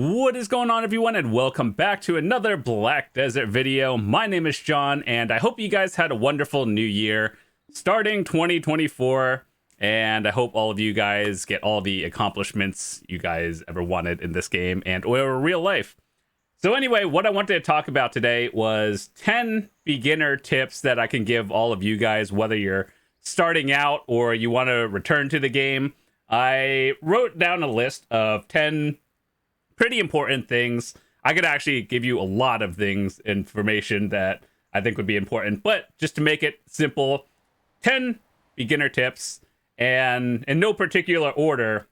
What is going on, everyone, and welcome back to another Black Desert video. My name is John, and I hope you guys had a wonderful new year starting 2024, and I hope all of you guys get all the accomplishments you guys ever wanted in this game and or real life. So anyway, what I wanted to talk about today was 10 beginner tips that I can give all of you guys, whether you're starting out or you want to return to the game. I wrote down a list of 10 pretty important things. I could actually give you a lot of information that I think would be important, but just to make it simple, 10 beginner tips, and in no particular order.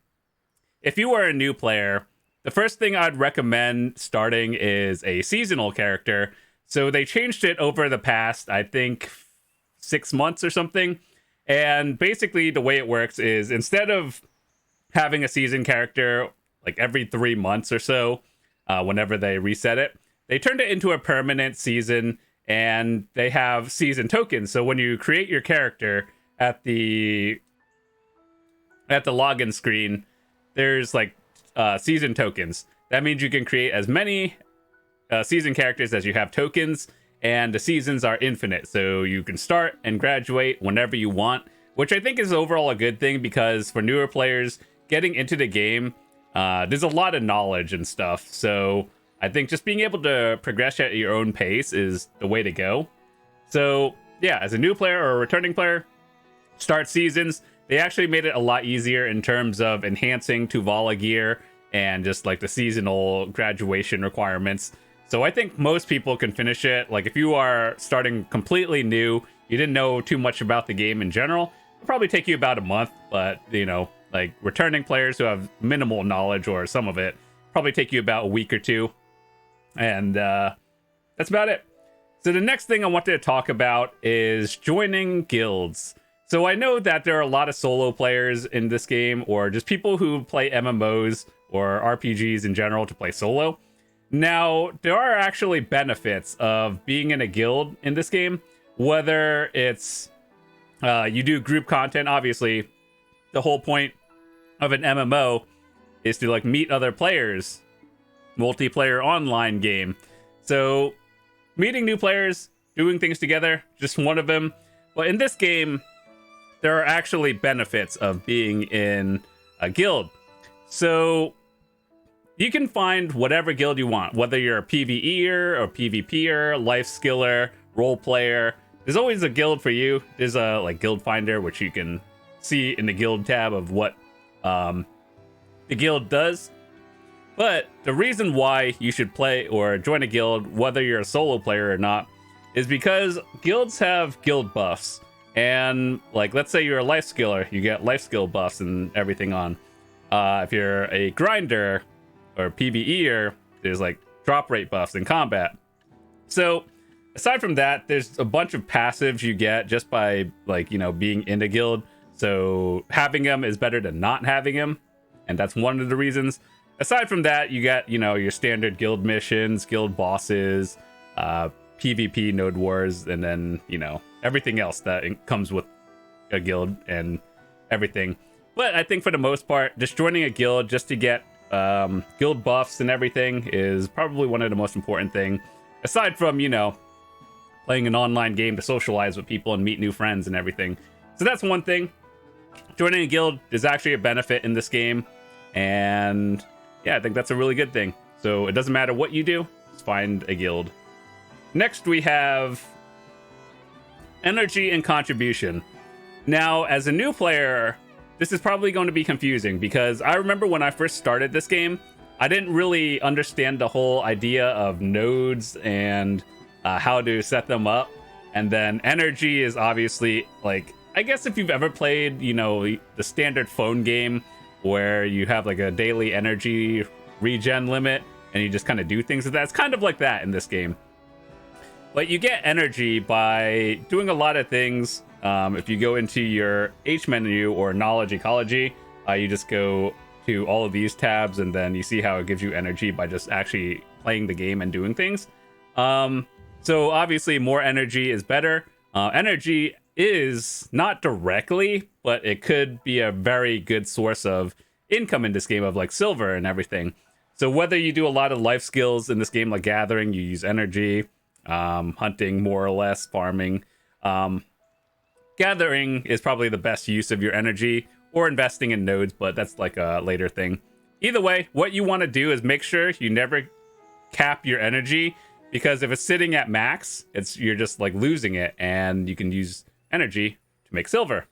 If you are a new player, the first thing I'd recommend starting is a seasonal character. So they changed it over the past, I think, 6 months or something. And basically the way it works is instead of having a season character like every 3 months or so, whenever they reset it, they turned it into a permanent season, and they have season tokens. So when you create your character at the login screen, there's like season tokens. That means you can create as many season characters as you have tokens, and the seasons are infinite. So you can start and graduate whenever you want, which I think is overall a good thing, because for newer players getting into the game, there's a lot of knowledge and stuff. So I think just being able to progress at your own pace is the way to go. So yeah, as a new player or a returning player, start seasons. They actually made it a lot easier in terms of enhancing Tuvala gear and just like the seasonal graduation requirements. So I think most people can finish it. Like if you are starting completely new, you didn't know too much about the game in general, it'll probably take you about a month. But you know, like returning players who have minimal knowledge or some of it, probably take you about a week or two. And that's about it. So the next thing I wanted to talk about is joining guilds. So I know that there are a lot of solo players in this game, or just people who play MMOs or RPGs in general to play solo. Now, there are actually benefits of being in a guild in this game, whether it's you do group content. Obviously, the whole point of an MMO is to like meet other players, multiplayer online game. So meeting new players, doing things together, just one of them. But in this game, there are actually benefits of being in a guild. So you can find whatever guild you want, whether you're a PvEer or PvPer, life skiller, role player. There's always a guild for you. There's a like guild finder, which you can see in the guild tab of what the guild does. But the reason why you should play or join a guild, whether you're a solo player or not, is because guilds have guild buffs. And like, let's say you're a life skiller, you get life skill buffs and everything on. If you're a grinder or PvEer, there's like drop rate buffs in combat. So aside from that, there's a bunch of passives you get just by like, you know, being in a guild. So having them is better than not having them, and that's one of the reasons. Aside from that, you get, you know, your standard guild missions, guild bosses, PvP node wars, and then, you know, everything else that comes with a guild and everything. But I think for the most part, just joining a guild just to get guild buffs and everything is probably one of the most important thing, aside from, you know, playing an online game to socialize with people and meet new friends and everything. So that's one thing. Joining a guild is actually a benefit in this game, and yeah, I think that's a really good thing. So it doesn't matter what you do, just find a guild. Next, we have energy and contribution. Now, as a new player, this is probably going to be confusing, because I remember when I first started this game, I didn't really understand the whole idea of nodes and how to set them up. And then energy is obviously like, I guess if you've ever played, you know, the standard phone game where you have like a daily energy regen limit and you just kind of do things with that, it's kind of like that in this game. But you get energy by doing a lot of things. If you go into your H menu or knowledge ecology, you just go to all of these tabs, and then you see how it gives you energy by just actually playing the game and doing things. So obviously more energy is better. Energy is not directly, but it could be a very good source of income in this game, of like silver and everything. So whether you do a lot of life skills in this game, like gathering, you use energy, hunting more or less, farming. Gathering is probably the best use of your energy, or investing in nodes, but that's like a later thing. Either way, what you want to do is make sure you never cap your energy, because if it's sitting at max, you're just like losing it, and you can use energy to make silver.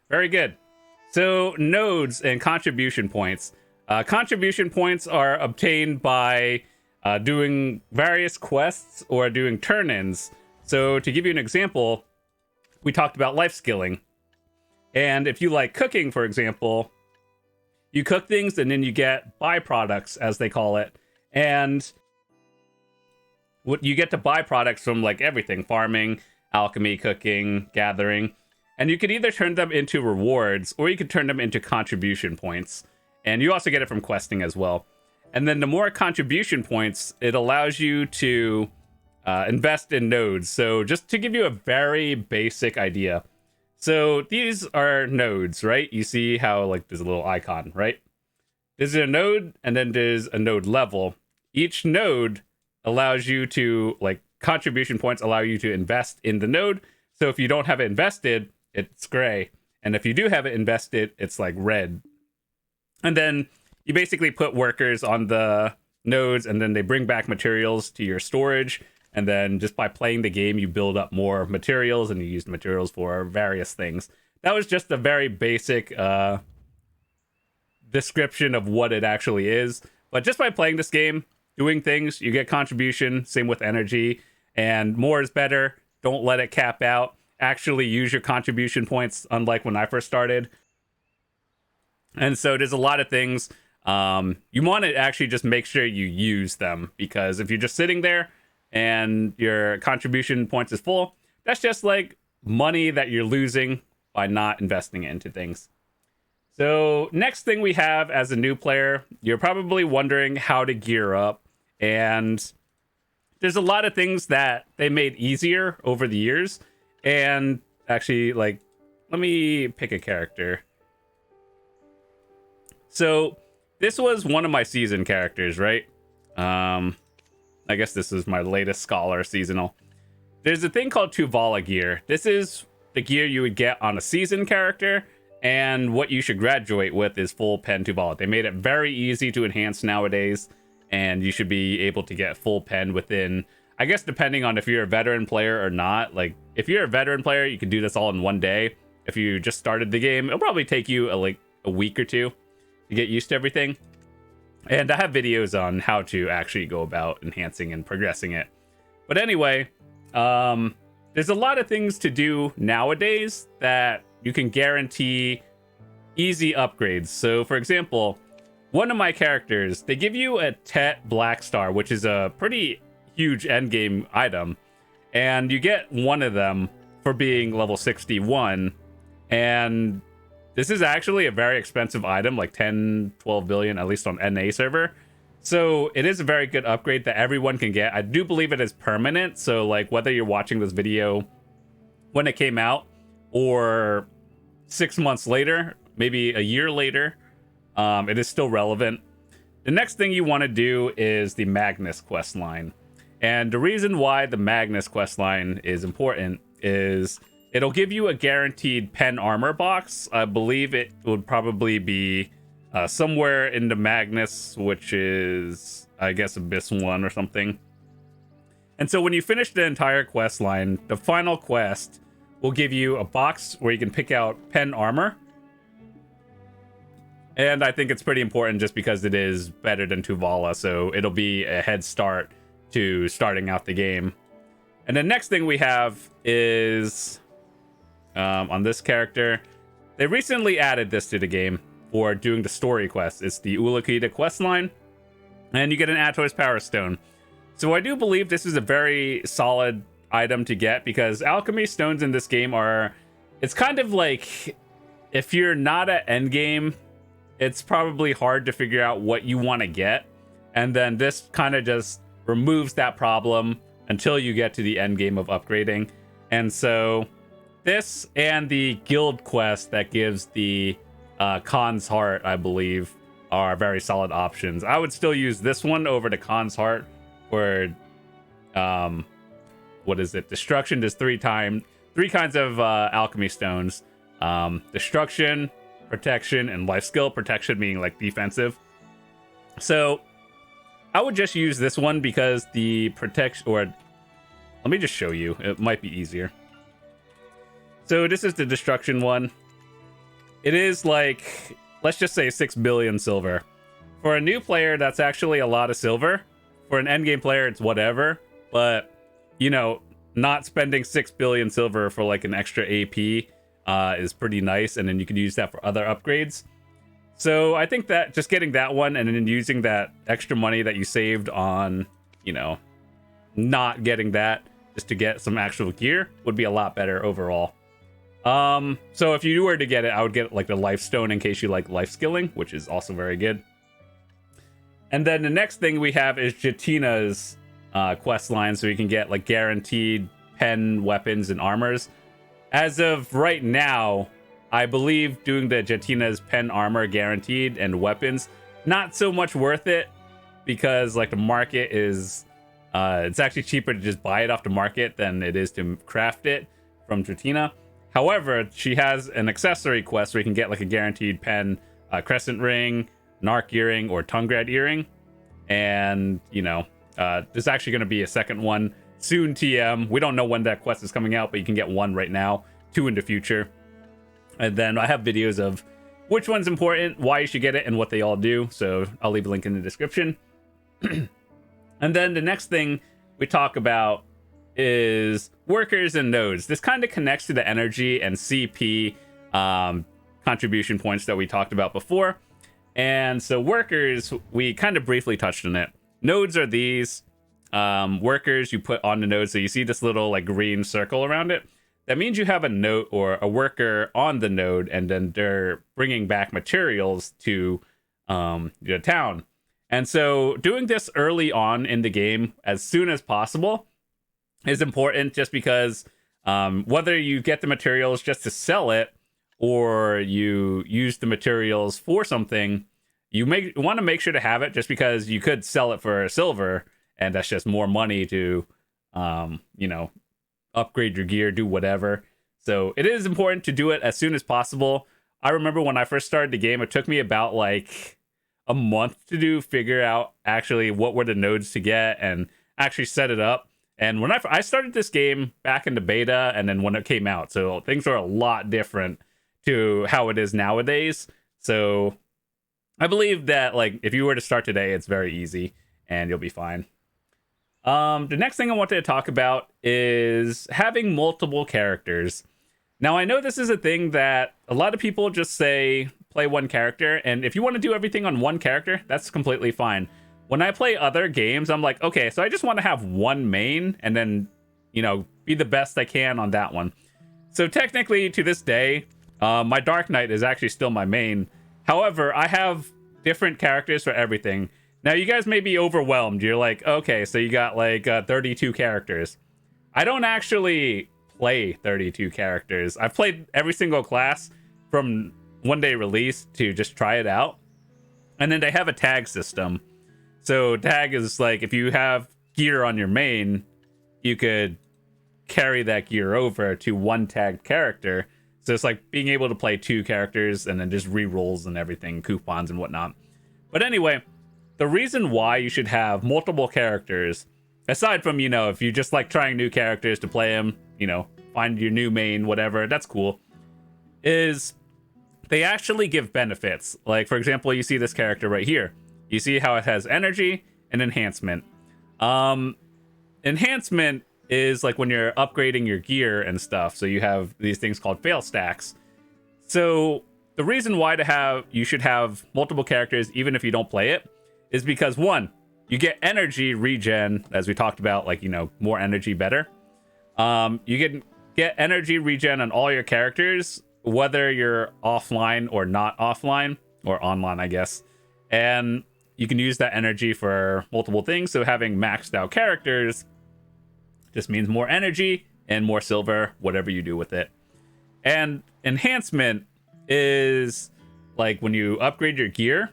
Very good. So nodes and contribution points. Contribution points are obtained by doing various quests or doing turn-ins. So to give you an example, we talked about life skilling. And if you like cooking, for example, you cook things and then you get byproducts, as they call it. And what you get to byproducts from like everything: farming, alchemy, cooking, gathering. And you can either turn them into rewards, or you can turn them into contribution points. And you also get it from questing as well. And then the more contribution points, it allows you to invest in nodes. So just to give you a very basic idea. So these are nodes, right? You see how like there's a little icon, right? There's a node, and then there's a node level. Each node allows you to, like, contribution points allow you to invest in the node. So if you don't have it invested, it's gray. And if you do have it invested, it's like red. And then you basically put workers on the nodes, and then they bring back materials to your storage. And then just by playing the game, you build up more materials, and you use materials for various things. That was just a very basic description of what it actually is. But just by playing this game, doing things, you get contribution. Same with energy. And more is better. Don't let it cap out. Actually use your contribution points, unlike when I first started. And so there's a lot of things. You want to actually just make sure you use them, because if you're just sitting there and your contribution points is full, that's just like money that you're losing by not investing it into things. So next thing we have as a new player, you're probably wondering how to gear up. And there's a lot of things that they made easier over the years. And actually, like, let me pick a character. So this was one of my season characters, right? I guess this is my latest Scholar seasonal. There's a thing called Tuvala gear. This is the gear you would get on a season character, and what you should graduate with is full pen Tuvala. They made it very easy to enhance nowadays, and you should be able to get full pen within, I guess, depending on if you're a veteran player or not. Like, if you're a veteran player, you can do this all in one day. If you just started the game, it'll probably take you a week or two to get used to everything. And I have videos on how to actually go about enhancing and progressing it. But anyway, there's a lot of things to do nowadays that you can guarantee easy upgrades. So, for example, one of my characters, they give you a Tet Black Star, which is a pretty huge endgame item. And you get one of them for being level 61. And this is actually a very expensive item, like 10, 12 billion, at least on NA server. So it is a very good upgrade that everyone can get. I do believe it is permanent. So like whether you're watching this video when it came out or 6 months later, maybe a year later, it is still relevant. The next thing you want to do is the Magnus quest line. And the reason why the Magnus quest line is important is it'll give you a guaranteed pen armor box. I believe it would probably be somewhere in the Magnus, which is, I guess, Abyss 1 or something. And so when you finish the entire quest line, the final quest will give you a box where you can pick out pen armor. And I think it's pretty important just because it is better than Tuvala, so it'll be a head start to starting out the game. And the next thing we have is on this character. They recently added this to the game for doing the story quest. It's the Ulukida quest line, and you get an Ator's Power Stone. So I do believe this is a very solid item to get, because alchemy stones in this game are, it's kind of like, if you're not at endgame, it's probably hard to figure out what you want to get, and then this kind of just removes that problem until you get to the end game of upgrading. And so this and the guild quest that gives the Khan's Heart, I believe, are very solid options. I would still use this one over the Khan's Heart, or what is it? Destruction. There's three kinds of alchemy stones: destruction, protection, and life skill. Protection being like defensive. So I would just use this one because the protection, or let me just show you. It might be easier. So this is the destruction one. It is like, let's just say 6 billion silver. For a new player, that's actually a lot of silver. For an endgame player, it's whatever. But, you know, not spending 6 billion silver for like an extra AP is pretty nice. And then you can use that for other upgrades. So I think that just getting that one and then using that extra money that you saved on, you know, not getting that just to get some actual gear would be a lot better overall. So if you were to get it, I would get like the life stone in case you like life skilling, which is also very good. And then the next thing we have is Jetina's quest line, so you can get like guaranteed pen, weapons, and armors. As of right now, I believe doing the Jetina's pen, armor guaranteed, and weapons, not so much worth it, because like the market is it's actually cheaper to just buy it off the market than it is to craft it from Jetina. However, she has an accessory quest where you can get like a guaranteed pen, crescent ring, narc earring, or tongue grad earring. And, you know, there's actually going to be a second one soon, TM. We don't know when that quest is coming out, but you can get one right now, 2 in the future. And then I have videos of which one's important, why you should get it, and what they all do. So I'll leave a link in the description. And then the next thing we talk about is workers and nodes. This kind of connects to the energy and CP contribution points that we talked about before. And so workers, we kind of briefly touched on it. Nodes are these workers you put on the node. So you see this little like green circle around it. That means you have a node or a worker on the node, and then they're bringing back materials to your town. And so doing this early on in the game, as soon as possible, is important, just because whether you get the materials just to sell it or you use the materials for something, you want to make sure to have it, just because you could sell it for silver, and that's just more money to, you know, upgrade your gear, do whatever. So it is important to do it as soon as possible. I remember when I first started the game, it took me about like a month to figure out actually what were the nodes to get and actually set it up. And when I started this game back in the beta, and then when it came out, so things are a lot different to how it is nowadays. So I believe that like if you were to start today, it's very easy and you'll be fine. The next thing I wanted to talk about is having multiple characters. Now, I know this is a thing that a lot of people just say play one character, and if you want to do everything on one character, that's completely fine. When I play other games, I'm like, okay, so I just want to have one main and then, you know, be the best I can on that one. So technically, to this day, my Dark Knight is actually still my main. However, I have different characters for everything. Now, you guys may be overwhelmed. You're like, okay, so you got like 32 characters. I don't actually play 32 characters. I've played every single class from one day release to just try it out. And then they have a tag system. So tag is like, if you have gear on your main, you could carry that gear over to one tagged character. So it's like being able to play 2 characters and then just re-rolls and everything, coupons and whatnot. But anyway, the reason why you should have multiple characters, aside from, you know, if you just like trying new characters to play them, you know, find your new main, whatever, that's cool, is they actually give benefits. Like, for example, you see this character right here. You see how it has energy and enhancement. Enhancement is like when you're upgrading your gear and stuff. So you have these things called fail stacks. So the reason why you should have multiple characters, even if you don't play it, is because 1, you get energy regen, as we talked about, like, you know, more energy, better. You can get energy regen on all your characters, whether you're offline or not offline, or online, I guess. And you can use that energy for multiple things. So having maxed out characters just means more energy and more silver, whatever you do with it. And enhancement is like when you upgrade your gear,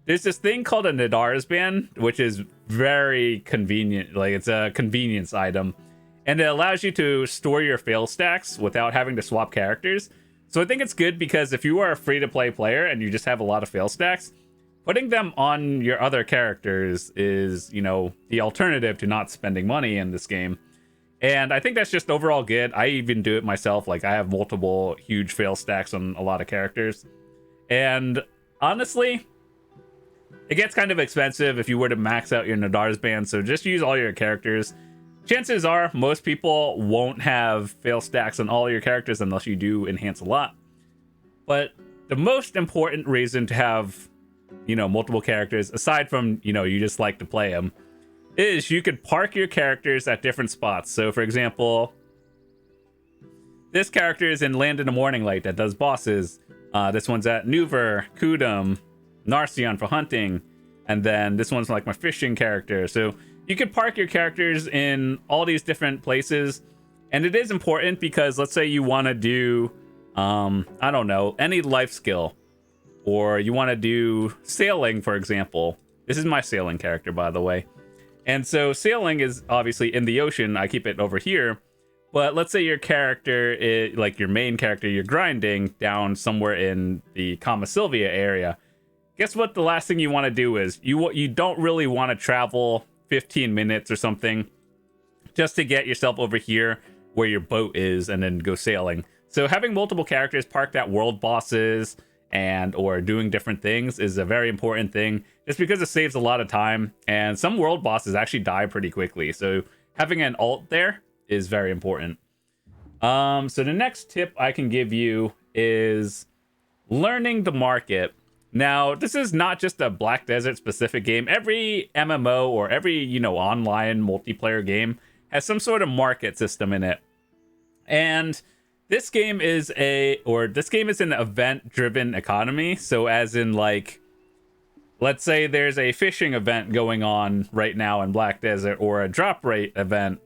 there's this thing called a Nadar's band, which is very convenient. Like, it's a convenience item, and it allows you to store your fail stacks without having to swap characters. So I think it's good because if you are a free-to-play player and you just have a lot of fail stacks, putting them on your other characters is, you know, the alternative to not spending money in this game. And I think that's just overall good. I even do it myself. Like, I have multiple huge fail stacks on a lot of characters. And honestly, it gets kind of expensive if you were to max out your Nadar's band. So just use all your characters. Chances are most people won't have fail stacks on all your characters unless you do enhance a lot. But the most important reason to have, you know, multiple characters, aside from, you know, you just like to play them, is you could park your characters at different spots. So for example, this character is in Land in the Morning Light that does bosses. This one's at Nuver, Kudum, Narcion for hunting, and then this one's like my fishing character. So you could park your characters in all these different places, and it is important because let's say you want to do I don't know, any life skill, or you want to do sailing, for example. This is my sailing character, by the way. And so sailing is obviously in the ocean. I keep it over here. But let's say your character is, like your main character, you're grinding down somewhere in the Kama Sylvia area. Guess what the last thing you want to do is? You don't really want to travel 15 minutes or something just to get yourself over here where your boat is and then go sailing. So having multiple characters parked at world bosses and or doing different things is a very important thing, just because it saves a lot of time, and some world bosses actually die pretty quickly. So having an alt there is very important. So the next tip I can give you is learning the market. Now, this is not just a Black Desert specific game. Every MMO or every, you know, online multiplayer game has some sort of market system in it. And this game is an event-driven economy. So as in, like, let's say there's a fishing event going on right now in Black Desert, or a drop rate event.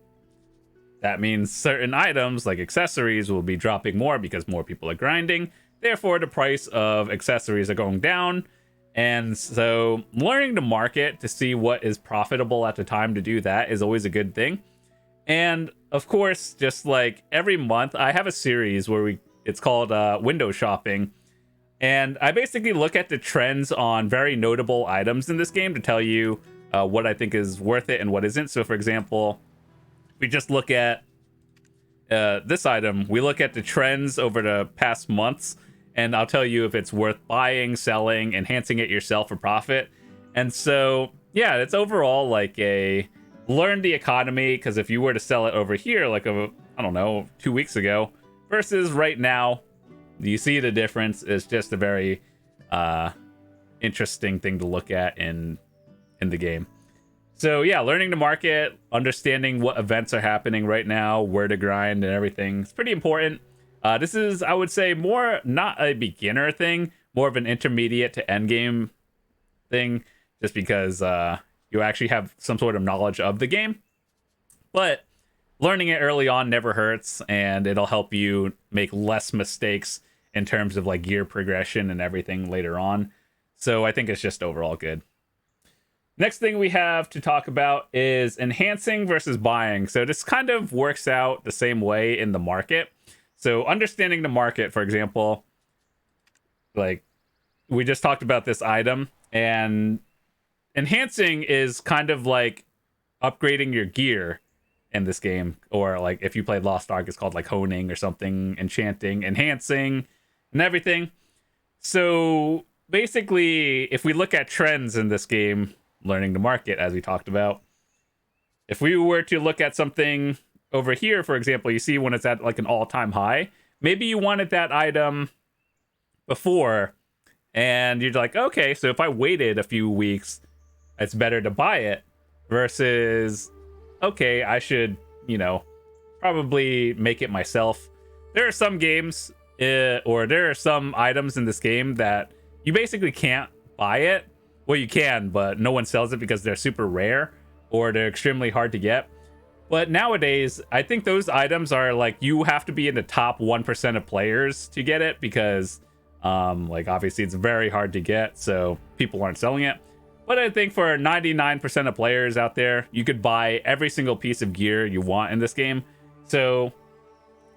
That means certain items like accessories will be dropping more because more people are grinding. Therefore, the price of accessories are going down. And so learning the market to see what is profitable at the time to do that is always a good thing. And of course, just like every month, I have a series where it's called window shopping. And I basically look at the trends on very notable items in this game to tell you what I think is worth it and what isn't. So for example, we just look at this item. We look at the trends over the past months, and I'll tell you if it's worth buying, selling, enhancing it yourself for profit. And so, yeah, it's overall like a learn the economy, because if you were to sell it over here, like, I don't know, 2 weeks ago, versus right now, you see the difference. It's just a very interesting thing to look at in the game. So yeah, learning the market, understanding what events are happening right now, where to grind and everything. It's pretty important. This is, I would say, more not a beginner thing, more of an intermediate to end game thing, just because you actually have some sort of knowledge of the game. But learning it early on never hurts, and it'll help you make less mistakes in terms of like gear progression and everything later on. So I think it's just overall good. Next thing we have to talk about is enhancing versus buying. So this kind of works out the same way in the market. So understanding the market, for example, like we just talked about this item, and enhancing is kind of like upgrading your gear in this game. Or like if you played Lost Ark, it's called like honing or something, enchanting, enhancing, and everything. So basically, if we look at trends in this game, learning the market, as we talked about, if we were to look at something over here, for example, you see when it's at like an all-time high, maybe you wanted that item before, and you're like, okay, so if I waited a few weeks, it's better to buy it, versus, okay, I should, you know, probably make it myself. There are some games, or there are some items in this game that you basically can't buy it. Well, you can, but no one sells it because they're super rare or they're extremely hard to get. But nowadays, I think those items are like, you have to be in the top 1% of players to get it, because Like obviously it's very hard to get, so people aren't selling it. But I think for 99% of players out there, you could buy every single piece of gear you want in this game. So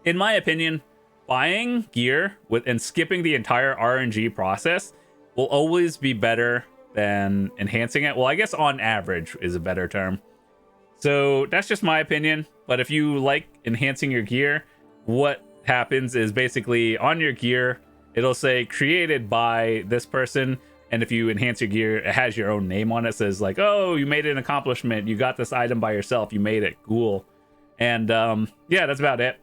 in my opinion, buying gear and skipping the entire RNG process will always be better than enhancing it. Well, I guess on average is a better term. So that's just my opinion. But if you like enhancing your gear, what happens is basically on your gear, it'll say created by this person. And if you enhance your gear, it has your own name on it. It says like, oh, you made an accomplishment. You got this item by yourself. You made it. Cool. And yeah, that's about it.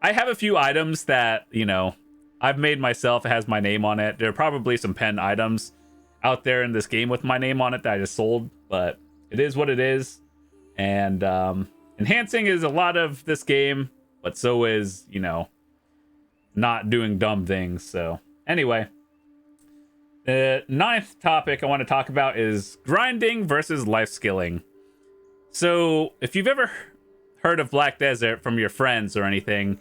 I have a few items that, you know, I've made myself. It has my name on it. There are probably some pen items out there in this game with my name on it that I just sold, but it is what it is. And enhancing is a lot of this game, but so is, you know, not doing dumb things. So anyway, the 9th topic I want to talk about is grinding versus life skilling. So if you've ever heard of Black Desert from your friends or anything,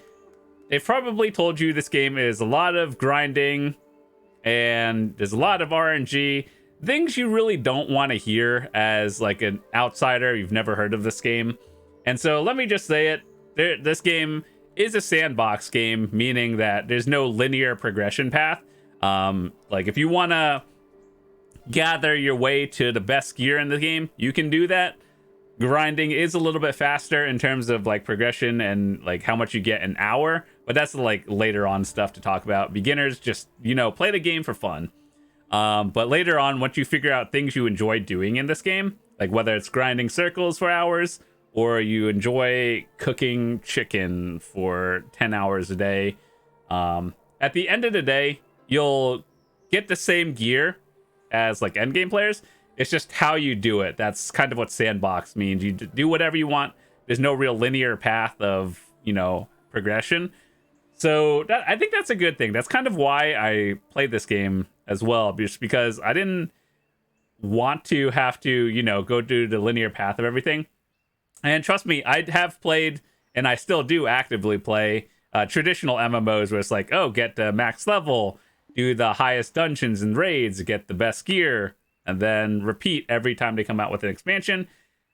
they've probably told you this game is a lot of grinding and there's a lot of RNG, things you really don't want to hear as like an outsider. You've never heard of this game. And so let me just say it. This game is a sandbox game, meaning that there's no linear progression path. Like if you want to gather your way to the best gear in the game, you can do that. Grinding is a little bit faster in terms of like progression and like how much you get an hour, but that's like later on stuff to talk about. Beginners just, you know, play the game for fun. But later on, once you figure out things you enjoy doing in this game, like whether it's grinding circles for hours or you enjoy cooking chicken for 10 hours a day, at the end of the day, you'll get the same gear as like endgame players. It's just how you do it. That's kind of what sandbox means. You do whatever you want. There's no real linear path of, you know, progression. So I think that's a good thing. That's kind of why I played this game as well, just because I didn't want to have to, you know, go through the linear path of everything. And trust me, I have played, and I still do actively play traditional MMOs where it's like, oh, get the max level, do the highest dungeons and raids, get the best gear, and then repeat every time they come out with an expansion.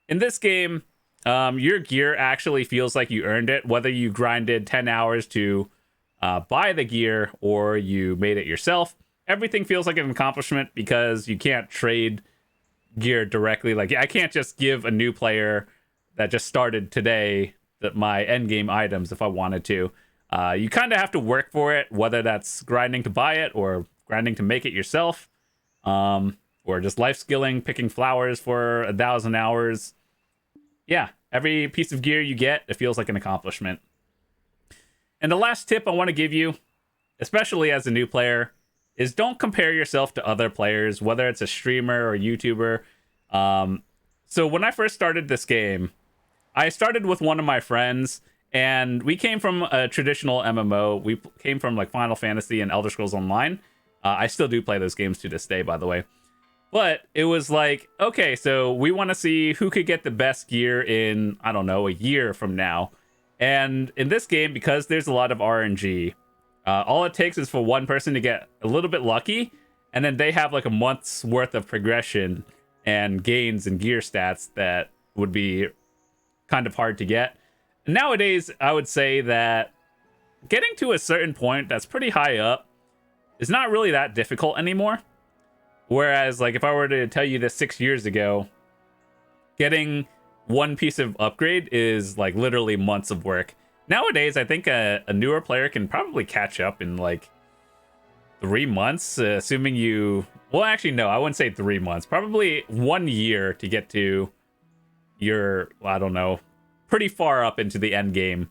In this game, your gear actually feels like you earned it, whether you grinded 10 hours to buy the gear or you made it yourself. Everything feels like an accomplishment because you can't trade gear directly. Like I can't just give a new player that just started today my endgame items if I wanted to. You kind of have to work for it, whether that's grinding to buy it or grinding to make it yourself. Or just life skilling, picking flowers for 1,000 hours. Yeah, every piece of gear you get, it feels like an accomplishment. And the last tip I want to give you, especially as a new player, is don't compare yourself to other players, whether it's a streamer or YouTuber. So when I first started this game, I started with one of my friends, and we came from a traditional MMO. We came from like Final Fantasy and Elder Scrolls Online. I still do play those games to this day, by the way. But it was like, okay, so we want to see who could get the best gear in, I don't know, a year from now. And in this game, because there's a lot of RNG, all it takes is for one person to get a little bit lucky, and then they have like a month's worth of progression and gains and gear stats that would be kind of hard to get. Nowadays, I would say that getting to a certain point that's pretty high up is not really that difficult anymore. Whereas, like, if I were to tell you this 6 years ago, getting one piece of upgrade is, like, literally months of work. Nowadays, I think a newer player can probably catch up in, like, 3 months, assuming you... Well, actually, no, I wouldn't say 3 months. Probably 1 year to get to your, I don't know, pretty far up into the end game.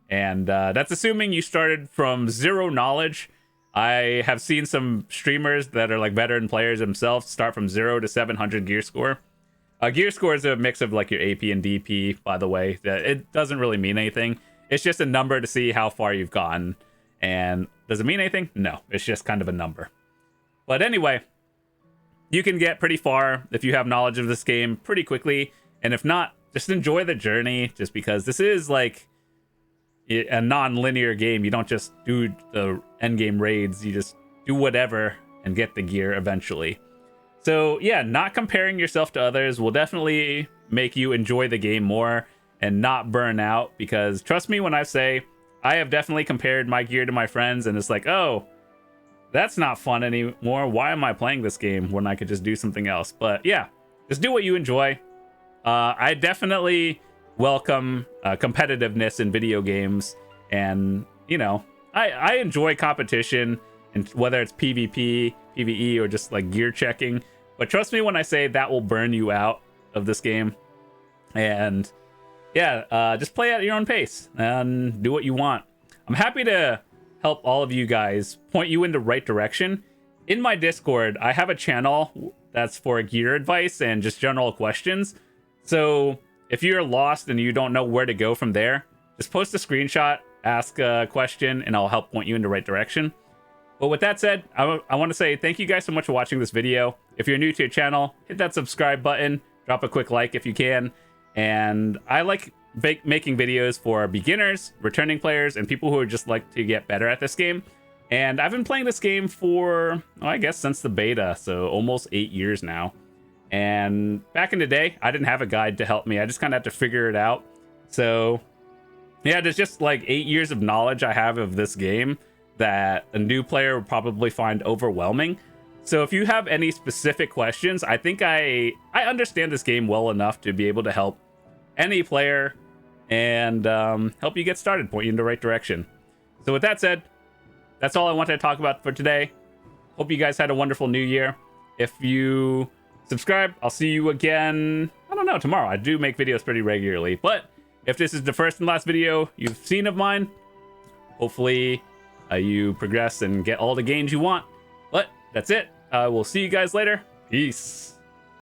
And that's assuming you started from zero knowledge. I have seen some streamers that are like veteran players themselves start from 0 to 700 gear score. Gear score is a mix of like your AP and DP, by the way. It doesn't really mean anything. It's just a number to see how far you've gotten. And does it mean anything? No, it's just kind of a number. But anyway, you can get pretty far if you have knowledge of this game pretty quickly. And if not, just enjoy the journey, just because this is like, a non-linear game. You don't just do the end game raids. You just do whatever and get the gear eventually. So yeah, not comparing yourself to others will definitely make you enjoy the game more and not burn out, because trust me when I say I have definitely compared my gear to my friends, and it's like, oh, that's not fun anymore. Why am I playing this game when I could just do something else? But yeah, just do what you enjoy. I definitely welcome competitiveness in video games, and you know, I enjoy competition, and whether it's PvP, PvE, or just like gear checking. But trust me when I say that will burn you out of this game. And yeah, just play at your own pace and do what you want. I'm happy to help all of you guys, point you in the right direction. In my Discord, I have a channel that's for gear advice and just general questions. So if you're lost and you don't know where to go from there, just post a screenshot, ask a question, and I'll help point you in the right direction. But with that said, I want to say thank you guys so much for watching this video. If you're new to the channel, hit that subscribe button, drop a quick like if you can. And I like making videos for beginners, returning players, and people who are just like to get better at this game. And I've been playing this game for, well, I guess since the beta, so almost 8 years now. And back in the day, I didn't have a guide to help me. I just kind of had to figure it out. So yeah, there's just like 8 years of knowledge I have of this game that a new player would probably find overwhelming. So if you have any specific questions, I think I understand this game well enough to be able to help any player and help you get started, point you in the right direction. So with that said, that's all I wanted to talk about for today. Hope you guys had a wonderful new year. If you subscribe, I'll see you again, I don't know, tomorrow. I do make videos pretty regularly, but if this is the first and last video you've seen of mine, hopefully you progress and get all the gains you want. But that's it. We'll see you guys later. Peace.